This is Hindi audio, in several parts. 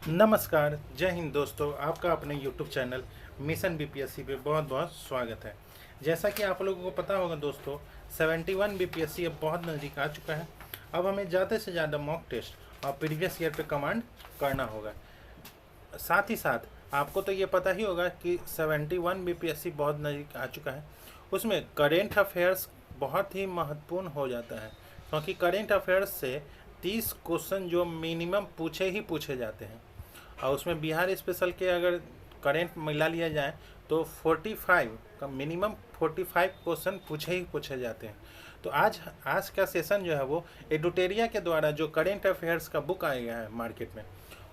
नमस्कार, जय हिंद दोस्तों। आपका अपने YouTube चैनल मिशन बीपीएससी पे बहुत बहुत स्वागत है। जैसा कि आप लोगों को पता होगा दोस्तों, 71 बीपीएससी अब बहुत नज़दीक आ चुका है। अब हमें ज़्यादा से ज़्यादा मॉक टेस्ट और प्रीवियस ईयर पे कमांड करना होगा। साथ ही साथ आपको तो ये पता ही होगा कि 71 बीपीएससी बहुत नज़दीक आ चुका है। उसमें करेंट अफेयर्स बहुत ही महत्वपूर्ण हो जाता है, क्योंकि करेंट अफेयर्स से 30 क्वेश्चन जो मिनिमम पूछे ही पूछे जाते हैं। और उसमें बिहार स्पेशल के अगर करेंट मिला लिया जाए तो 45 का मिनिमम 45 क्वेश्चन पूछे ही पूछे जाते हैं। तो आज का सेशन जो है वो एडुटेरिया के द्वारा जो करेंट अफेयर्स का बुक आया है मार्केट में,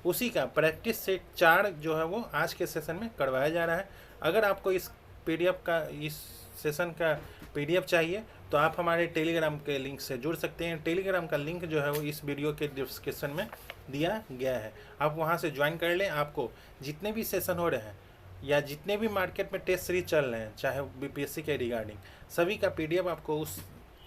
उसी का प्रैक्टिस सेट 4 जो है वो आज के सेशन में करवाया जा रहा है। अगर आपको इस सेशन का पीडीएफ चाहिए तो आप हमारे टेलीग्राम के लिंक से जुड़ सकते हैं। टेलीग्राम का लिंक जो है वो इस वीडियो के डिस्क्रिप्शन में दिया गया है, आप वहां से ज्वाइन कर लें। आपको जितने भी सेशन हो रहे हैं या जितने भी मार्केट में टेस्ट सीरीज चल रहे हैं, चाहे बीपीएससी के रिगार्डिंग, सभी का पीडीएफ आपको उस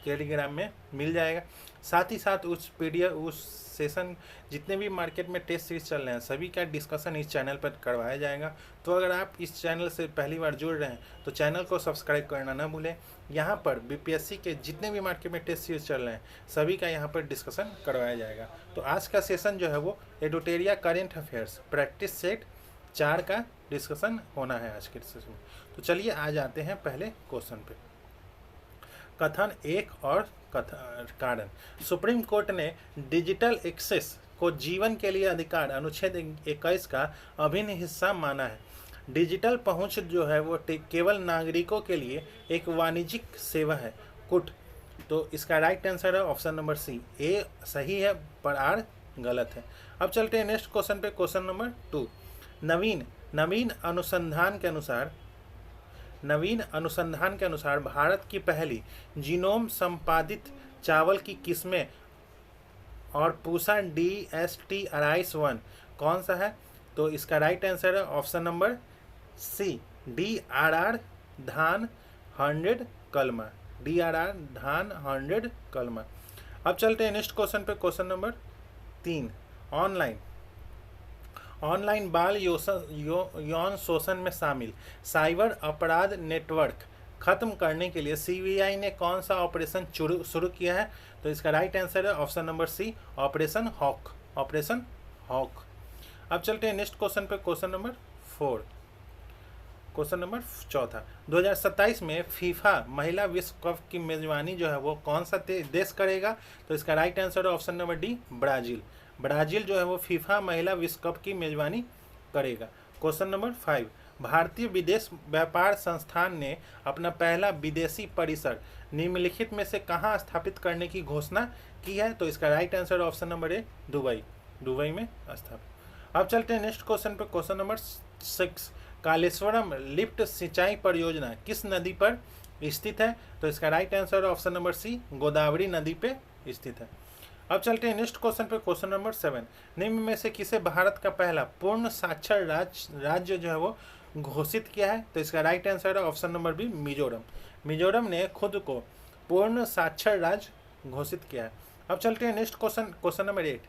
टेलीग्राम में मिल जाएगा। साथ ही साथ उस पीडीएफ उस सेशन जितने भी मार्केट में टेस्ट सीरीज चल रहे हैं, सभी का डिस्कशन इस चैनल पर करवाया जाएगा। तो अगर आप इस चैनल से पहली बार जुड़ रहे हैं तो चैनल को सब्सक्राइब करना ना भूलें। यहाँ पर बीपीएससी के जितने भी मार्केट में टेस्ट सीरीज चल रहे हैं, सभी का यहाँ पर डिस्कशन करवाया जाएगा। तो आज का सेशन जो है वो एडुटेरिया करेंट अफेयर्स प्रैक्टिस सेट 4 का डिस्कशन होना है आज के सेशन में। तो चलिए आज आते हैं पहले क्वेश्चन पे। कथन 1 और कारण। सुप्रीम कोर्ट ने डिजिटल एक्सेस को जीवन के लिए अधिकार अनुच्छेद 21 का अभिन्न हिस्सा माना है। डिजिटल पहुंच जो है वो केवल नागरिकों के लिए एक वाणिज्यिक सेवा है। कुट। तो इसका राइट आंसर है ऑप्शन नंबर सी, ए सही है पर आर गलत है। अब चलते हैं नेक्स्ट क्वेश्चन पे, क्वेश्चन नंबर 2। नवीन अनुसंधान के अनुसार भारत की पहली जीनोम संपादित चावल की किस्में और पूसा DST अराइस 1 कौन सा है? तो इसका राइट आंसर है ऑप्शन नंबर सी, DRR धान 100 कलमा, DRR धान 100 कलमा। अब चलते हैं नेक्स्ट क्वेश्चन पे, क्वेश्चन नंबर 3। ऑनलाइन बाल यौन शोषण में शामिल साइबर अपराध नेटवर्क खत्म करने के लिए सीबीआई ने कौन सा ऑपरेशन शुरू किया है? तो इसका राइट आंसर है option number C, operation hawk. अब चलते हैं नेक्स्ट क्वेश्चन पे, क्वेश्चन नंबर 4। Question number 4। 2027 में फीफा महिला विश्व कप की मेजबानी जो है वो कौन सा देश करेगा? तो इसका राइट आंसर है ऑप्शन नंबर डी, ब्राजील जो है वो फीफा महिला विश्व कप की मेजबानी करेगा। Question number 5। भारतीय विदेश व्यापार संस्थान ने अपना पहला विदेशी परिसर निम्नलिखित में से कहाँ स्थापित करने की घोषणा की है? तो इसका right answer option number A, Dubai में स्थापित। अब चलते हैं नेक्स्ट क्वेश्चन पर, क्वेश्चन नंबर 6। कालेश्वरम लिफ्ट सिंचाई परियोजना किस नदी पर स्थित है? तो इसका right answer option number C, Godavari नदी पे स्थित है। अब चलते हैं नेक्स्ट क्वेश्चन पे, क्वेश्चन नंबर 7। निम्न में से किसे भारत का पहला पूर्ण साक्षर राज्य जो है वो घोषित किया है? तो इसका राइट आंसर है ऑप्शन नंबर बी, मिजोरम ने खुद को पूर्ण साक्षर राज्य घोषित किया है। अब चलते हैं next question, question number 8।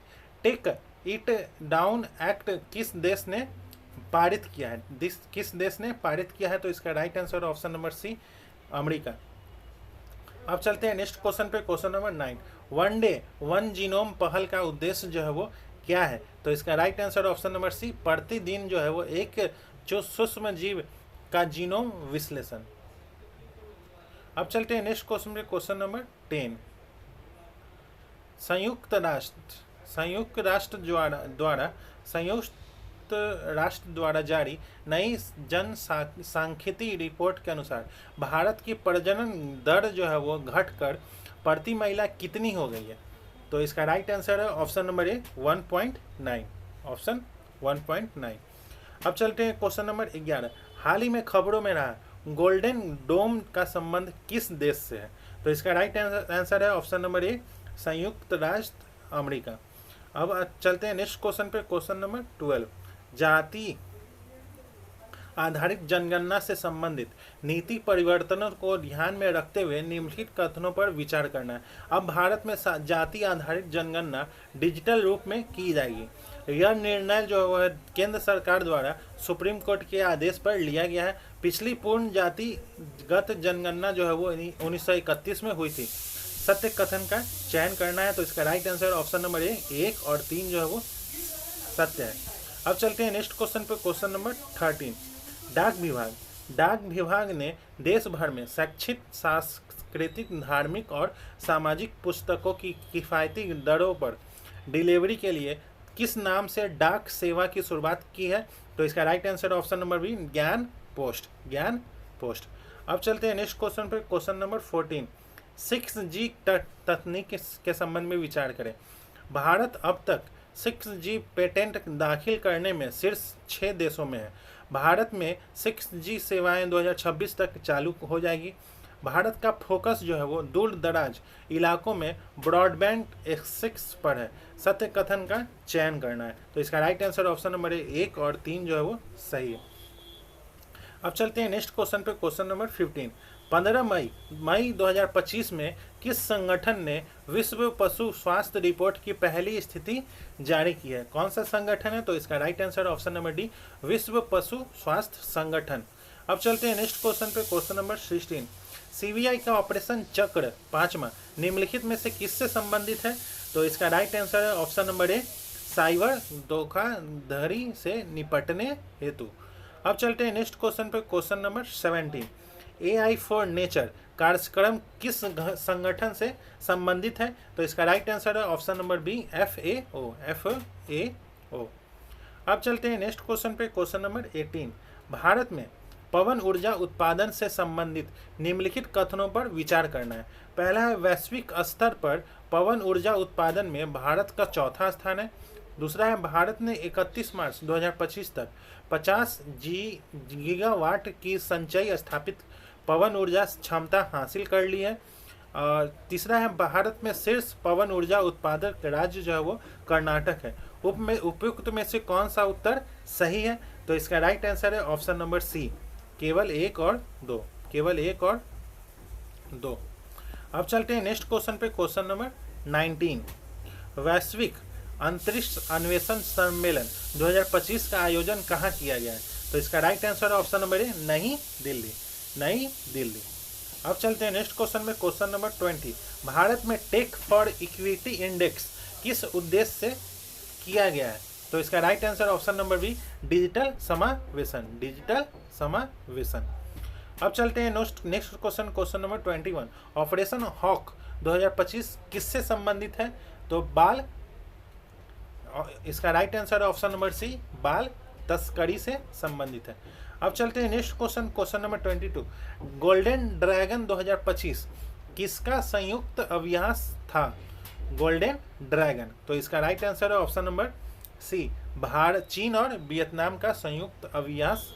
Take it down act किस देश ने पारित किया है? तो इसका right answer option number C, America. अब चलते हैं नेक्स्ट क्वेश्चन पे, question number 9। One day one genome पहल का उद्देश्य जो है वो क्या है? तो इसका right answer option number C, प्रतिदिन जो है वो एक जो सूक्ष्म जीव का जीनोम विश्लेषण। अब चलते हैं नेक्स्ट क्वेश्चन पे, क्वेश्चन नंबर 10। संयुक्त राष्ट्र द्वारा जारी नई जन सांख्यिकी रिपोर्ट के अनुसार भारत की प्रजनन दर जो है वो घटकर प्रति महिला कितनी हो गई है? तो इसका राइट आंसर है ऑप्शन नंबर ए, 1.9, ऑप्शन 1.9। अब चलते हैं क्वेश्चन नंबर 11। हाल ही में खबरों में रहा गोल्डन डोम का संबंध किस देश से है? तो इसका राइट आंसर है ऑप्शन नंबर ए, संयुक्त राष्ट्र अमेरिका। अब चलते हैं नेक्स्ट क्वेश्चन पे, क्वेश्चन नंबर 12। जाति आधारित जनगणना से संबंधित नीति परिवर्तनों को ध्यान में रखते हुए निम्नलिखित कथनों पर विचार करना है। अब भारत में जाति आधारित जनगणना डिजिटल रूप में की जाएगी। यह निर्णय जो है केंद्र सरकार द्वारा सुप्रीम कोर्ट के आदेश पर लिया गया है। पिछली पूर्ण जातिगत जनगणना जो है वो 1931 में हुई थी। सत्य कथन का चयन करना है, तो इसका राइट आंसर ऑप्शन नंबर ए 1 और 3 जो है वो सत्य है। अब चलते हैं नेक्स्ट क्वेश्चन पे, क्वेश्चन नंबर 13। डाक विभाग ने देश भर में शैक्षिक, सांस्कृतिक, धार्मिक और सामाजिक पुस्तकों की किफ़ायती दरों पर डिलीवरी के लिए किस नाम से डाक सेवा की शुरुआत की है? तो इसका right answer option number B Gyan post. अब चलते हैं नेक्स्ट क्वेश्चन पे, क्वेश्चन नंबर 14। 6G तकनीक के संबंध में विचार करें। भारत अब तक 6G पेटेंट दाखिल करने में शीर्ष 6 देशों में है। भारत में 6G सेवाएं 2026 तक चालू हो जाएगी। भारत का फोकस जो है वो दूर दराज इलाकों में ब्रॉडबैंड एक्सेस पर है। सत्य कथन का चयन करना है, तो इसका राइट आंसर ऑप्शन नंबर 1 और 3 जो है वो सही है। अब चलते हैं नेक्स्ट क्वेश्चन पे, क्वेश्चन नंबर 15। 15 मई 2025 में किस संगठन ने विश्व पशु स्वास्थ्य रिपोर्ट की पहली स्थिति जारी की है? कौन सा संगठन है? तो इसका right answer option number D विश्व पशु स्वास्थ्य संगठन। अब चलते हैं नेक्स्ट क्वेश्चन पे, क्वेश्चन नंबर 16। सीबीआई का ऑपरेशन चक्र 5वां निम्नलिखित में से किससे संबंधित है? तो इसका राइट आंसर है ऑप्शन नंबर ए साइबर धोखाधड़ी से निपटने हेतु। अब चलते हैं नेक्स्ट क्वेश्चन पे, question number 17। AI for nature कार्यक्रम किस संगठन से संबंधित है? तो इसका राइट आंसर है ऑप्शन नंबर बी FAO। अब चलते हैं नेक्स्ट क्वेश्चन पे, क्वेश्चन नंबर 18। भारत में पवन ऊर्जा उत्पादन से संबंधित निम्नलिखित कथनों पर विचार करना है। पहला है वैश्विक स्तर पर पवन ऊर्जा उत्पादन में भारत का चौथा स्थान है। दूसरा है भारत ने 31 मार्च 2025 तक 50 गीगावाट की संचयी स्थापित पवन ऊर्जा क्षमता हासिल कर ली है। और तीसरा है भारत में शीर्ष पवन ऊर्जा उत्पादक राज्य जो है वो कर्नाटक है। उपयुक्त में से कौन सा उत्तर सही है? तो इसका राइट आंसर है ऑप्शन नंबर सी केवल 1 और 2। अब चलते हैं नेक्स्ट क्वेश्चन पे, क्वेश्चन नंबर 19। वैश्विक अंतरिक्ष अन्वेषण सम्मेलन 2025 का आयोजन कहाँ किया गया है? तो इसका राइट आंसर है ऑप्शन नंबर ए नई दिल्ली। अब चलते हैं नेक्स्ट क्वेश्चन में, क्वेश्चन नंबर 20। भारत में टेक फॉर इक्विटी इंडेक्स किस उद्देश्य से किया गया है? तो इसका right answer option number B digital समावेशन। अब चलते हैं next question, question number 21। Operation hawk 2025 किससे संबंधित है? तो बाल, इसका right answer option number C बाल तस्करी से संबंधित है। अब चलते हैं next question, question number 22। Golden dragon 2025 किसका संयुक्त अभ्यास था? गोल्डन ड्रैगन, तो इसका राइट आंसर है ऑप्शन नंबर सी भारत, चीन और वियतनाम का संयुक्त अभ्यास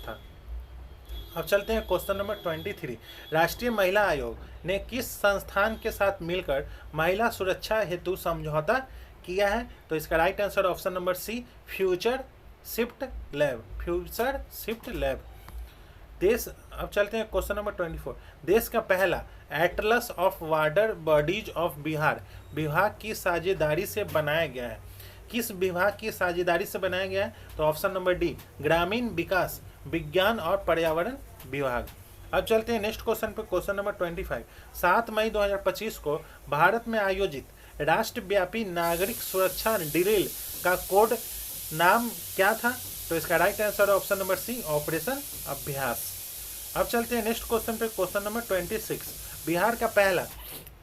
था। अब चलते हैं क्वेश्चन नंबर 23। राष्ट्रीय महिला आयोग ने किस संस्थान के साथ मिलकर महिला सुरक्षा हेतु समझौता किया है? तो इसका right answer option number C future shift lab. अब चलते हैं क्वेश्चन नंबर 24। देश का पहला atlas of water bodies of Bihar विभाग की साझेदारी से बनाया गया है। किस विभाग की साझेदारी से बनाया गया है? तो ऑप्शन नंबर डी ग्रामीण विकास, विज्ञान और पर्यावरण विभाग। अब चलते हैं नेक्स्ट क्वेश्चन पे, क्वेश्चन नंबर 25। 7 मई 2025 को भारत में आयोजित राष्ट्रव्यापी नागरिक सुरक्षा ड्रिल का कोड नाम क्या था? तो इसका right answer option number C operation अभ्यास। अब चलते हैं नेक्स्ट क्वेश्चन पे, क्वेश्चन नंबर 26। बिहार का पहला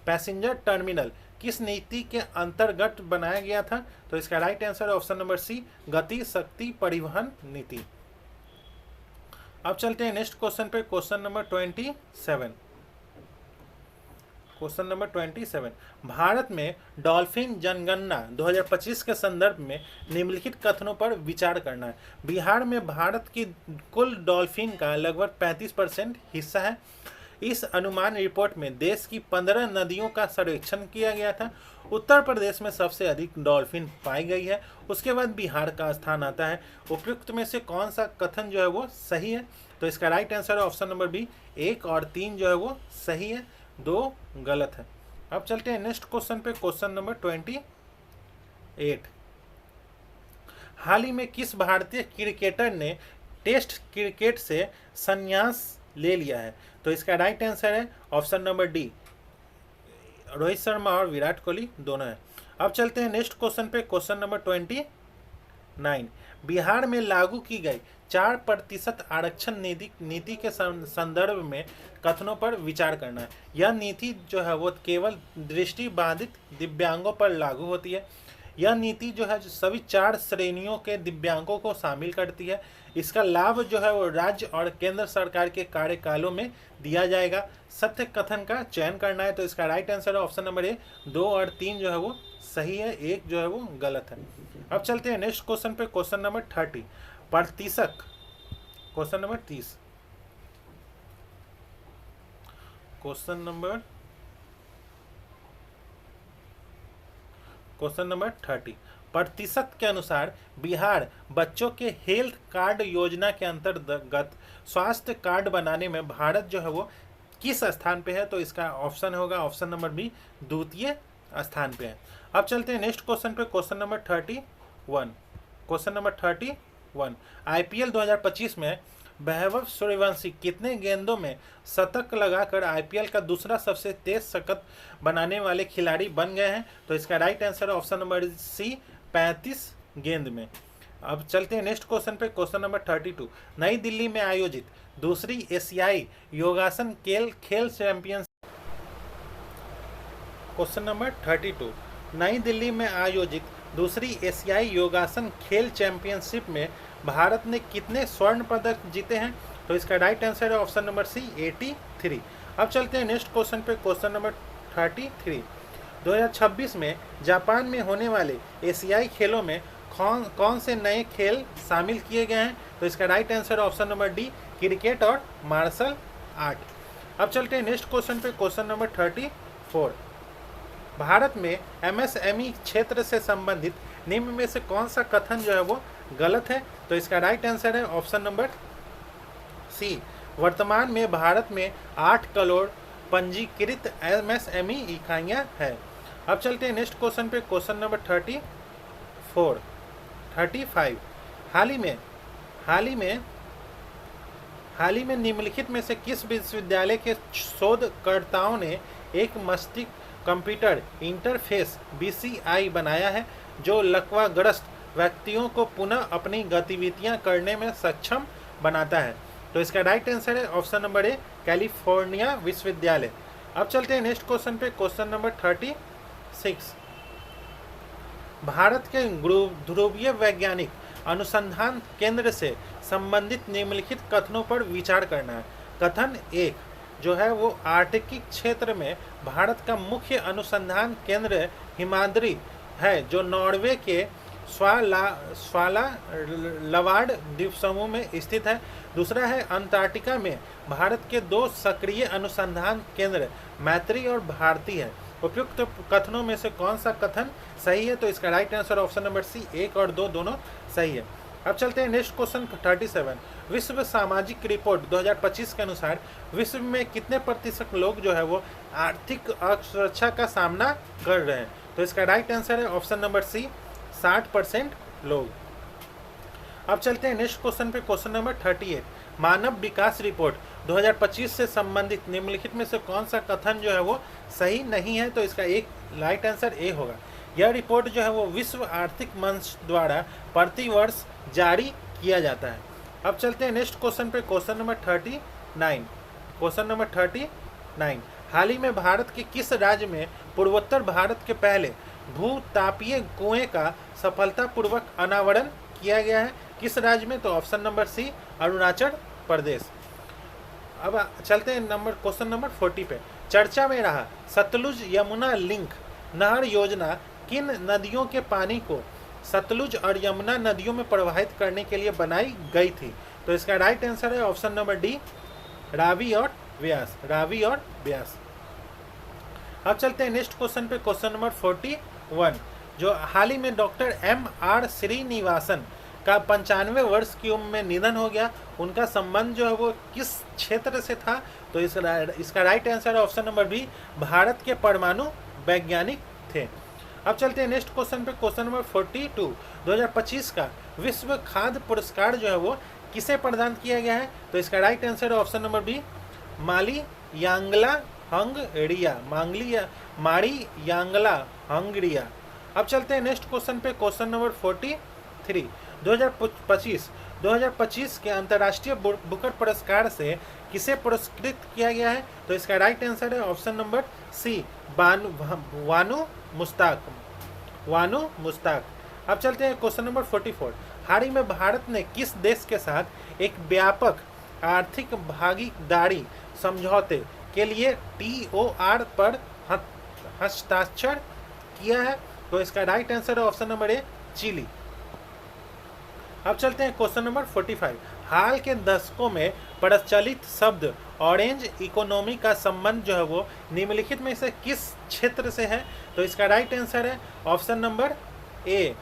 पैसेंजर टर्मिनल किस नीति के अंतर्गत बनाया गया था? तो इसका right answer option number C Gati Shakti परिवहन नीति। अब चलते हैं नेक्स्ट क्वेश्चन पे, question number 27। Question number 27। Bharat में डॉल्फिन जनगणना 2025 के संदर्भ में निम्नलिखित कथनों पर विचार करना है। बिहार में भारत की कुल डॉल्फिन का लगभग 35% हिस्सा है। इस अनुमान रिपोर्ट में देश की 15 नदियों का सर्वेक्षण किया गया था। उत्तर प्रदेश में सबसे अधिक डॉल्फिन पाई गई है, उसके बाद बिहार का स्थान आता है। उपयुक्त में से कौन सा कथन जो है वो सही है? तो इसका राइट आंसर है ऑप्शन नंबर बी 1 और 3 जो है वो सही है, 2 गलत है। अब चलते हैं नेक्स्ट क्वेश्चन पे, क्वेश्चन नंबर 28। हाल ही में किस भारतीय क्रिकेटर ने टेस्ट क्रिकेट से संन्यास ले लिया है? तो इसका राइट आंसर है option number D, Rohit Sharma और विराट कोहली दोनों है। अब चलते हैं नेक्स्ट क्वेश्चन पे, क्वेश्चन नंबर 29। बिहार में लागू की गई 4% आरक्षण नीति के संदर्भ में कथनों पर विचार करना है। यह नीति जो है वो केवल दृष्टिबाधित दिव्यांगों पर लागू होती है। यह नीति जो है सभी 4 श्रेणियों के दिव्यांगों को शामिल करती है। इसका लाभ जो है वो राज्य और केंद्र सरकार के कार्यकालों में दिया जाएगा। सत्य कथन का चयन करना है। तो इसका राइट आंसर है ऑप्शन नंबर ए, 2 और 3 जो है वो सही है, 1 जो है वो गलत है। अब चलते हैं नेक्स्ट क्वेश्चन पे, क्वेश्चन नंबर 30 प्रतिशत, क्वेश्चन नंबर 30, क्वेश्चन नंबर 30 प्रतिशत के अनुसार बिहार बच्चों के हेल्थ कार्ड योजना के अंतर्गत स्वास्थ्य कार्ड बनाने में भारत जो है वो किस स्थान पे है? तो इसका ऑप्शन होगा ऑप्शन नंबर बी, द्वितीय स्थान पे है। अब चलते हैं नेक्स्ट क्वेश्चन पे, question number 31, question number 31, IPL 2025 में वैभव सूर्यवंशी कितने गेंदों में शतक लगाकर आईपीएल का दूसरा सबसे तेज शतक बनाने वाले खिलाड़ी बन गए हैं? तो इसका राइट आंसर है ऑप्शन नंबर सी, 35 गेंद में। अब चलते हैं नेक्स्ट क्वेश्चन पे, क्वेश्चन नंबर 32, नई दिल्ली में आयोजित दूसरी एशियाई योगासन खेल चैंपियनशिप, क्वेश्चन नंबर 32, नई दिल्ली में आयोजित दूसरी एशियाई योगासन खेल चैंपियनशिप में भारत ने कितने स्वर्ण पदक जीते हैं? तो इसका राइट आंसर है ऑप्शन नंबर सी, 83। अब चलते हैं नेक्स्ट क्वेश्चन पे, क्वेश्चन नंबर 33, 2026 में जापान में होने वाले एशियाई खेलों में कौन से नए खेल शामिल किए गए हैं? तो इसका right answer option number D, cricket और मार्शल आर्ट। अब चलते हैं नेक्स्ट क्वेश्चन पे, क्वेश्चन नंबर 34, भारत में एमएसएमई क्षेत्र से संबंधित निम्न में से कौन सा कथन जो है वो गलत है? तो इसका राइट आंसर है ऑप्शन नंबर सी, वर्तमान में भारत में 8 करोड़ पंजीकृत एमएसएमई इकाइयाँ हैं। अब चलते हैं नेक्स्ट क्वेश्चन पे, क्वेश्चन नंबर 35, हाल ही में निम्नलिखित में से किस विश्वविद्यालय के शोधकर्ताओं ने एक मस्तिष्क कंप्यूटर इंटरफेस BCI बनाया है जो लकवाग्रस्त व्यक्तियों को पुनः अपनी गतिविधियां करने में सक्षम बनाता है? तो इसका राइट आंसर है ऑप्शन नंबर ए, कैलिफोर्निया विश्वविद्यालय। अब चलते हैं नेक्स्ट क्वेश्चन पे, क्वेश्चन नंबर 36, भारत के ध्रुवीय वैज्ञानिक अनुसंधान केंद्र से संबंधित निम्नलिखित कथनों पर विचार करना है। कथन 1 जो है वो आर्कटिक क्षेत्र में भारत का मुख्य अनुसंधान केंद्र हिमाद्री है जो नॉर्वे के स्वालावार्ड द्वीप समूह में स्थित है। दूसरा है अंटार्कटिका में भारत के 2 सक्रिय अनुसंधान केंद्र मैत्री और भारती है। उपयुक्त कथनों में से कौन सा कथन सही है? तो इसका right answer option number C, 1 और 2 दोनों सही है। अब चलते हैं नेक्स्ट क्वेश्चन 37, विश्व सामाजिक रिपोर्ट 2025 के अनुसार विश्व में कितने प्रतिशत लोग जो है वो आर्थिक असुरक्षा का सामना कर रहे हैं? तो इसका राइट आंसर है ऑप्शन नंबर सी, 60% लोग। अब चलते हैं नेक्स्ट क्वेश्चन पे, क्वेश्चन नंबर 38, मानव विकास रिपोर्ट 2025 से संबंधित निम्नलिखित में से कौन सा कथन जो है वो सही नहीं है? तो इसका एक राइट आंसर ए होगा। यह रिपोर्ट जो है वो विश्व आर्थिक मंच द्वारा प्रतिवर्ष जारी किया जाता है। अब चलते हैं नेक्स्ट क्वेश्चन पे, क्वेश्चन नंबर 39, क्वेश्चन नंबर 39, हाल ही में भारत के किस राज्य में पूर्वोत्तर भारत के पहले भूतापीय कुएं का सफलतापूर्वक अनावरण किया गया है? किस राज्य में? तो ऑप्शन नंबर सी, अरुणाचल प्रदेश। अब चलते हैं क्वेश्चन नंबर 40 पे, चर्चा में रहा सतलुज यमुना लिंक नहर योजना किन नदियों के पानी को सतलुज और यमुना नदियों में प्रवाहित करने के लिए बनाई गई थी? तो इसका राइट आंसर है ऑप्शन नंबर डी, रावी और ब्यास। अब चलते हैं नेक्स्ट क्वेश्चन पे, क्वेश्चन नंबर 41, जो हाल ही में डॉक्टर MR श्रीनिवासन का 95वें वर्ष की उम्र में निधन हो गया। उनका संबंध जो है वो किस क्षेत्र से था? तो इसका राइट आंसर है ऑप्शन नंबर बी, भारत के परमाणु वैज्ञानिक थे। अब चलते हैं नेक्स्ट क्वेश्चन पे, क्वेश्चन नंबर 42। 2025 का विश्व खाद्य पुरस्कार जो है वो किसे प्रदान किया गया है? तो इसका राइट आंसर है ऑप्शन नंबर बी, माली यांगला हंगरिया, मारी यांगला हंगरिया। अब चलते हैं नेक्स्ट क्वेश्चन पे, क्वेश्चन नंबर 43। 2025 के अंतर्राष्ट्रीय बुकर पुरस्कार से किसे पुरस्कृत किया गया है? तो इसका राइट आंसर है ऑप्शन नंबर सी, वानू मुश्ताक। अब चलते हैं क्वेश्चन नंबर 44। हाल ही में भारत ने किस देश के साथ एक व्यापक आर्थिक भागीदारी समझौते के लिए TOR पर हस्ताक्षर किया है? तो इसका राइट आंसर है ऑप्शन नंबर ए, चिली। अब चलते हैं क्वेश्चन नंबर 45। हाल के दशकों में प्रचलित शब्द ऑरेंज इकोनॉमी का संबंध जो है वो निम्नलिखित में से किस क्षेत्र से है? तो इसका राइट आंसर है ऑप्शन नंबर ए,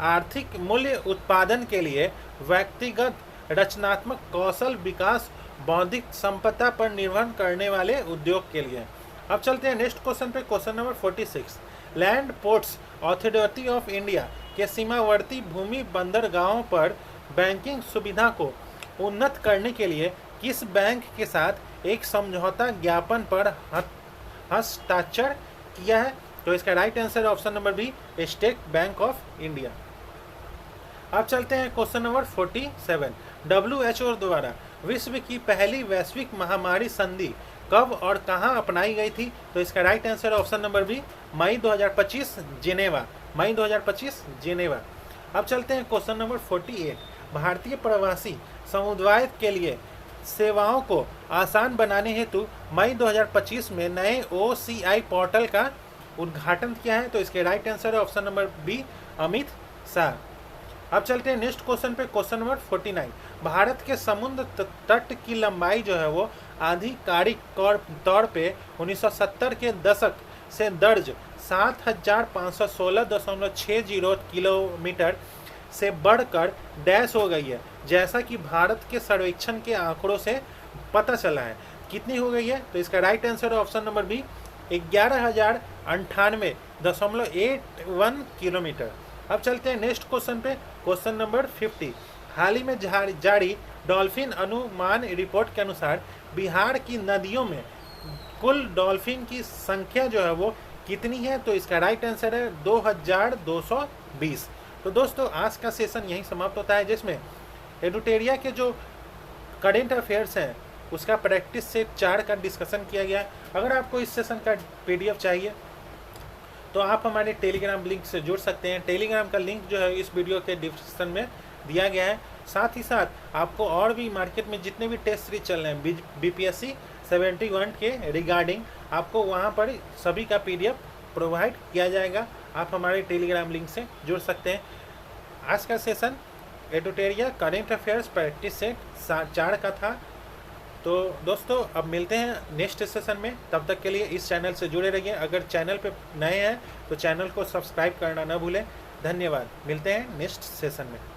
आर्थिक मूल्य उत्पादन के लिए व्यक्तिगत रचनात्मक कौशल विकास बौद्धिक संपदा पर निर्भर करने वाले उद्योग के लिए। अब चलते हैं नेक्स्ट क्वेश्चन पे, question number 46। Land ports authority of India के सीमावर्ती भूमि बंदरगाहों पर बैंकिंग सुविधा को उन्नत करने के लिए किस बैंक के साथ एक समझौता ज्ञापन पर हस्ताक्षर किया है? तो इसका राइट आंसर है option number B, state bank of India. अब चलते हैं क्वेश्चन नंबर 47। WHO द्वारा विश्व की पहली वैश्विक महामारी संधि कब और कहां अपनाई गई थी? तो इसका राइट आंसर है ऑप्शन नंबर बी, मई 2025 जिनेवा, मई 2025 जिनेवा। अब चलते हैं क्वेश्चन नंबर 48। भारतीय प्रवासी समुदाय के लिए सेवाओं को आसान बनाने हेतु मई 2025 में नए OCI पोर्टल का उद्घाटन किया है? तो इसके राइट आंसर है option number B, Amit Shah. अब चलते हैं नेक्स्ट क्वेश्चन पे, क्वेश्चन नंबर 49। भारत के समुद्र तट की लंबाई जो है वो आधिकारिक तौर पे 1970 के दशक से दर्ज 7516.60 किलोमीटर से बढ़कर डैश हो गई है, जैसा कि भारत के सर्वेक्षण के आंकड़ों से पता चला है। कितनी हो गई है? तो इसका राइट आंसर है ऑप्शन नंबर बी, 11,098.81 किलोमीटर। अब चलते हैं नेक्स्ट क्वेश्चन पे, क्वेश्चन नंबर 50। हाल ही में जारी डॉल्फिन अनुमान रिपोर्ट के अनुसार बिहार की नदियों में कुल डॉल्फिन की संख्या जो है वो कितनी है? तो इसका राइट आंसर है 2220। तो दोस्तों आज का सेशन यहीं समाप्त होता है, जिसमें एडुटेरिया के जो करेंट अफेयर्स हैं उसका प्रैक्टिस सेट 4 का डिस्कशन किया गया है। अगर आपको इस सेशन का PDF चाहिए तो आप हमारे टेलीग्राम लिंक से जुड़ सकते हैं। टेलीग्राम का लिंक जो है इस वीडियो के डिस्क्रिप्शन में दिया गया है। साथ ही साथ आपको और भी मार्केट में जितने भी टेस्ट सीरीज चल रहे हैं BPSC 71 के रिगार्डिंग, आपको वहां पर सभी का PDF प्रोवाइड किया जाएगा। आप हमारे टेलीग्राम लिंक से जुड़ सकते हैं। आज का session Edutoria current affairs practice set 4 का था। तो दोस्तों अब मिलते हैं नेक्स्ट सेशन में, तब तक के लिए इस चैनल से जुड़े रहिए। अगर चैनल पे नए हैं तो चैनल को सब्सक्राइब करना ना भूलें। धन्यवाद, मिलते हैं नेक्स्ट सेशन में।